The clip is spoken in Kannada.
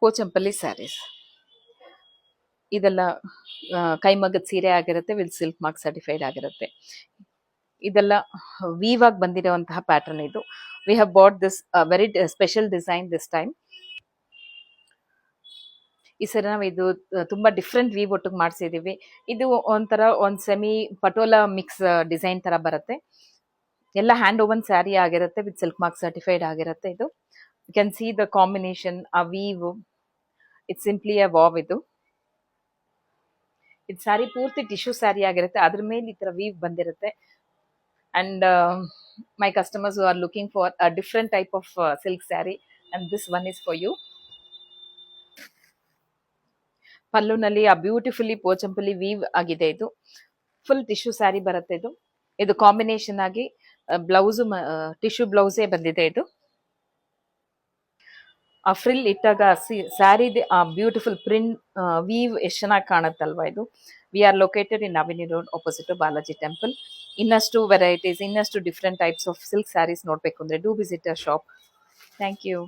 ಪೋಚಂಪಲ್ಲಿ ಸ್ಯಾರೀಸ್ ಇದೆಲ್ಲ ಕೈಮಗ್ಗದ ಸೀರೆ ಆಗಿರುತ್ತೆ, ವಿತ್ ಸಿಲ್ಕ್ ಮಾರ್ಕ್ ಸರ್ಟಿಫೈಡ್ ಆಗಿರುತ್ತೆ. ಇದೆಲ್ಲ ವೀವ್ ಆಗಿ ಬಂದಿರುವಂತಹ ಪ್ಯಾಟರ್ನ್ ಇದು. We have bought this very special design this time. ಈ ಸರಿ ನಾವು ಇದು ತುಂಬಾ ಡಿಫ್ರೆಂಟ್ ವೀವ್ ಒಟ್ಟಿಗೆ ಮಾಡಿಸಿದೀವಿ. ಇದು ಒಂಥರ ಒಂದು ಸೆಮಿ ಪಟೋಲಾ ಮಿಕ್ಸ್ ಡಿಸೈನ್ ತರ ಬರುತ್ತೆ. ಎಲ್ಲ ಹ್ಯಾಂಡ್ ಓವನ್ ಸ್ಯಾರಿ ಆಗಿರುತ್ತೆ, ವಿತ್ ಸಿಲ್ಕ್ ಮಾರ್ಕ್ ಸರ್ಟಿಫೈಡ್ ಆಗಿರುತ್ತೆ. ಇದು you can see the combination, ಆ weave, it's simply a wow. ಇದು ಸ್ಯಾರಿ ಪೂರ್ತಿ ಟಿಶ್ಯೂ ಸ್ಯಾರಿ ಆಗಿರುತ್ತೆ, ಅದ್ರ ಮೇಲೆ ಈ ತರ ವೀವ್ ಬಂದಿರುತ್ತೆ. And my customers who are looking for a different type of silk sari, and this one is for you. ಪಲ್ಲುನಲ್ಲಿ ಆ ಬ್ಯೂಟಿಫುಲಿ ಪೋಚಂಪಲ್ಲಿ ವೀವ್ ಆಗಿದೆ. ಇದು ಫುಲ್ ಟಿಶ್ಯೂ ಸ್ಯಾರಿ ಬರುತ್ತೆ. ಇದು ಕಾಂಬಿನೇಷನ್ ಆಗಿ ಬ್ಲೌಸು ಟಿಶ್ಯೂ ಬ್ಲೌಸೇ ಬಂದಿದೆ. ಇದು ಆ ಫ್ರಿಲ್ ಇಟ್ಟಾಗ ಸ್ಯಾರಿ ಆ ಬ್ಯೂಟಿಫುಲ್ ಪ್ರಿಂಟ್ ವೀವ್ ಎಷ್ಟು ಚೆನ್ನಾಗಿ ಕಾಣುತ್ತಲ್ವಾ ಇದು. We are located in Navini road opposite Balaji temple. ಇನ್ನಷ್ಟು ವೆರೈಟೀಸ್, ಇನ್ನಷ್ಟು different types of silk saris ನೋಡಬೇಕು ಅಂದರೆ do visit a shop. Thank you.